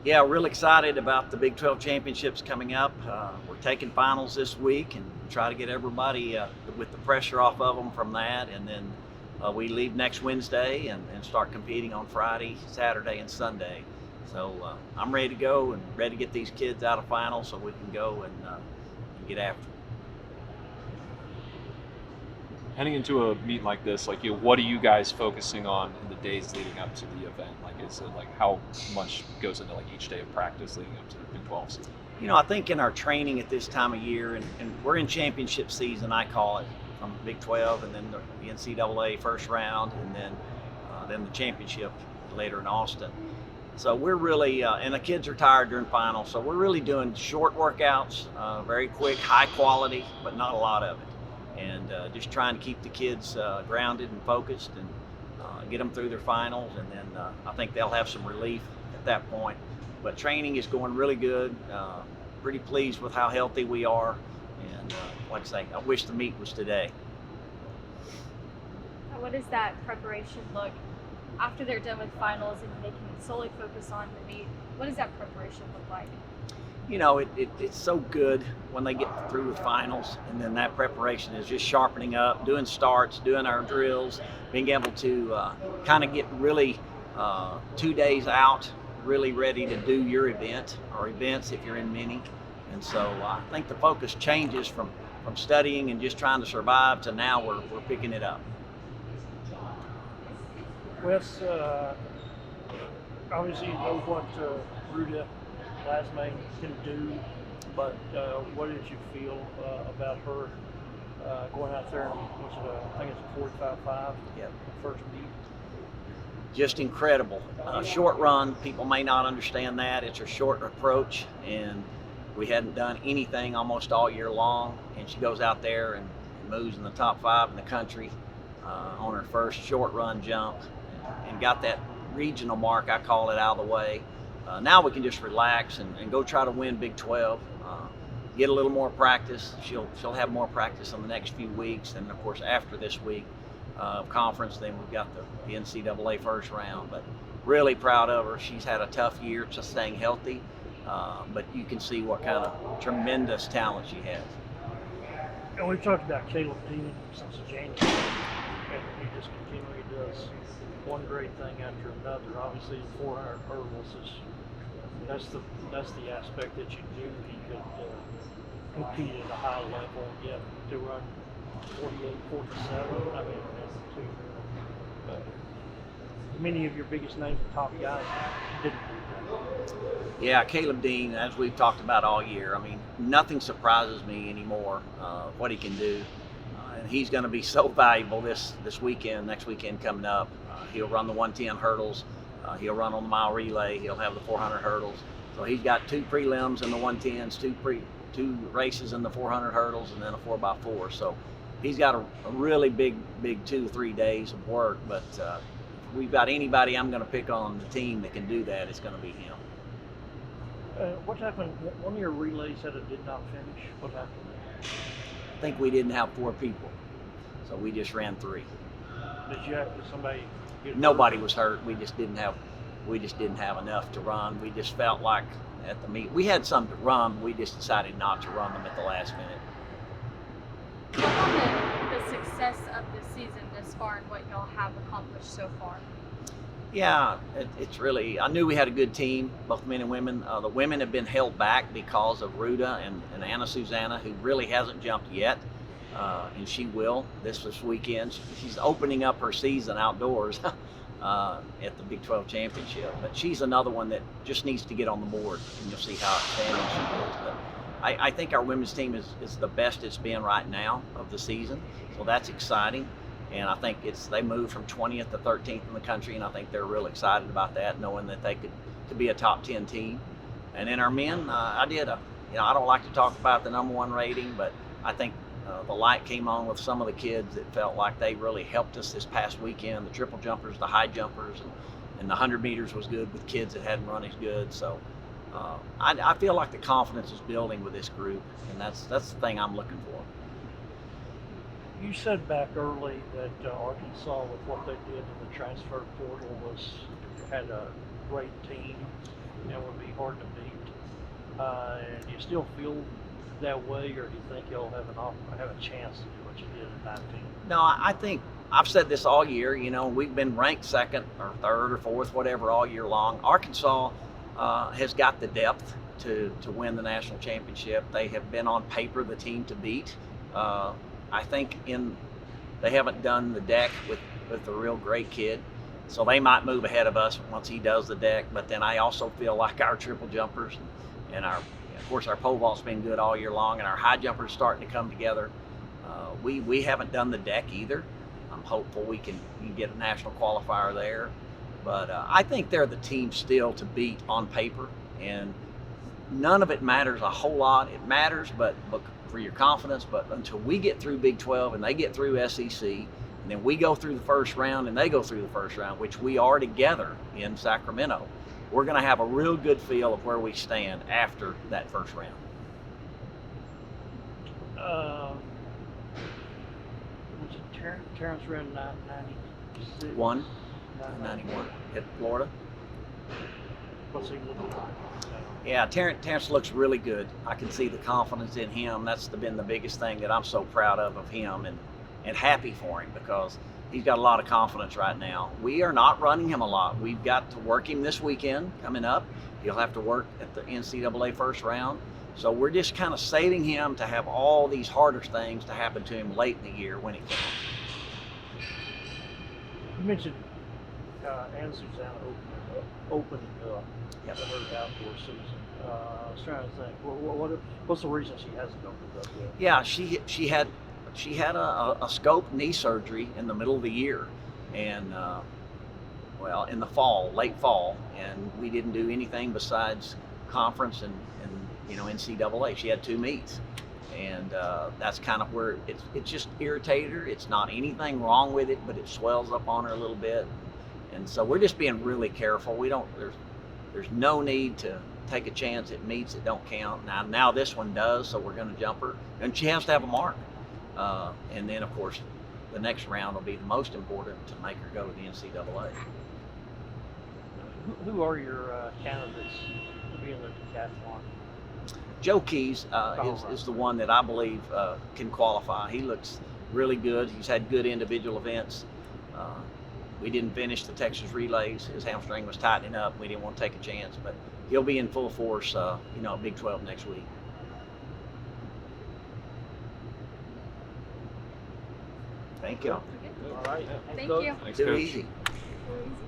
Yeah, real excited about the Big 12 championships coming up. We're taking finals this week and try to get everybody with the pressure off of them from that. And then we leave next Wednesday and start competing on Friday, Saturday, and Sunday. So I'm ready to go and ready to get these kids out of finals so we can go and get after it. Heading into a meet like this, what are you guys focusing on in the days leading up to the event? Is it how much goes into each day of practice leading up to the Big 12 season? I think in our training at this time of year, and we're in championship season, I call it, from Big 12, and then the NCAA first round, and then the championship later in Austin. So we're really, and the kids are tired during finals, so we're really doing short workouts, very quick, high quality, but not a lot of it. And just trying to keep the kids grounded and focused and get them through their finals, and then I think they'll have some relief at that point. But training is going really good. Pretty pleased with how healthy we are, and like I say, I wish the meet was today. What does that preparation look after they're done with finals and they can solely focus on the meet? What does that preparation look like? It's so good when they get through with finals, and then that preparation is just sharpening up, doing starts, doing our drills, being able to kind of get really 2 days out, really ready to do your event or events if you're in many. And so I think the focus changes from studying and just trying to survive to now we're picking it up. Wes, obviously you know what Ruta Lasme can do, but what did you feel about her going out there and I think it's a 45.5? Yep. First meet. Just incredible. Short run, people may not understand that. It's her short approach, and we hadn't done anything almost all year long, and she goes out there and moves in the top 5 in the country on her first short run jump and got that regional mark, I call it, out of the way. Now we can just relax and go try to win Big 12, get a little more practice. She'll have more practice in the next few weeks, and of course after this week conference, then we've got the NCAA first round. But really proud of her. She's had a tough year just staying healthy, but you can see what kind of tremendous talent she has. And we've talked about Caleb Dean since January, and he just continually does one great thing after another. Obviously, the 400 hurdles that's the aspect that you knew he could compete at a high level. Yet to run 48, 47. I mean, many of your biggest names, top guys, didn't do that. Yeah, Caleb Dean, as we've talked about all year, I mean, nothing surprises me anymore what he can do. And he's going to be so valuable this weekend, next weekend coming up. He'll run the 110 hurdles. He'll run on the mile relay. He'll have the 400 hurdles. So he's got 2 prelims in the 110s, 2 races in the 400 hurdles, and then a 4x4. So he's got a really big 2 or 3 days of work. But if we've got anybody I'm going to pick on the team that can do that, it's going to be him. What happened? One of your relays said it did not finish. What happened? I think we didn't have 4 people, so we just ran 3. Did you have somebody? Nobody was hurt. We just didn't have enough to run. We just felt like at the meet we had some to run, but we just decided not to run them at the last minute. The success of the season this far and what y'all have accomplished so far? Yeah, it's really, I knew we had a good team, both men and women. The women have been held back because of Ruta and Anna Susanna, who really hasn't jumped yet, and she will this weekend. She's opening up her season outdoors at the Big 12 Championship, but she's another one that just needs to get on the board, and you'll see how outstanding she is. But I think our women's team is the best it's been right now of the season, so that's exciting. And I think they moved from 20th to 13th in the country, and I think they're real excited about that, knowing that they could be a top 10 team. And in our men, I don't like to talk about the number 1 rating, but I think the light came on with some of the kids that felt like they really helped us this past weekend. The triple jumpers, the high jumpers, and the 100 meters was good with kids that hadn't run as good. So I feel like the confidence is building with this group, and that's the thing I'm looking for. You said back early that Arkansas, with what they did in the transfer portal, had a great team. and would be hard to beat. And do you still feel that way, or do you think you'll have have a chance to do what you did at 19? No, I think I've said this all year. You know, we've been ranked second or third or fourth, whatever, all year long. Arkansas has got the depth to win the national championship. They have been on paper the team to beat. I think they haven't done the deck with a real great kid, so they might move ahead of us once he does the deck. But then I also feel like our triple jumpers and of course, our pole vault's been good all year long, and our high jumpers starting to come together. We haven't done the deck either. I'm hopeful we can get a national qualifier there, but I think they're the team still to beat on paper, and none of it matters a whole lot. It matters, but for your confidence. But until we get through Big 12 and they get through SEC, and then we go through the first round and they go through the first round, which we are together in Sacramento, we're going to have a real good feel of where we stand after that first round. Was it Terrence ran 96? 91 at Florida. What's he looking like? Yeah, Terrence looks really good. I can see the confidence in him. That's been the biggest thing that I'm so proud of him, and happy for him, because he's got a lot of confidence right now. We are not running him a lot. We've got to work him this weekend coming up. He'll have to work at the NCAA first round. So we're just kind of saving him to have all these harder things to happen to him late in the year when it comes. You mentioned Anna Susanna opening up Yep. for her outdoor season. I was trying to think, what's the reason she hasn't opened up yet? Yeah, she had a scope knee surgery in the middle of the year, and well, in the fall, late fall, and we didn't do anything besides conference and NCAA. She had 2 meets, and that's kind of where it just irritated her. It's not anything wrong with it, but it swells up on her a little bit, and so we're just being really careful. There's no need to take a chance at meets that don't count. Now this one does, so we're going to jump her, and she has to have a mark. And then, of course, the next round will be the most important to make her go to the NCAA. Who are your candidates to be in the decathlon? Joe Keys is the one that I believe can qualify. He looks really good. He's had good individual events. We didn't finish the Texas relays. His hamstring was tightening up. We didn't want to take a chance, but he'll be in full force, at Big 12 next week. Thank you. All right. Thank Coach. you. Thanks, Too Coach. easy. Too easy.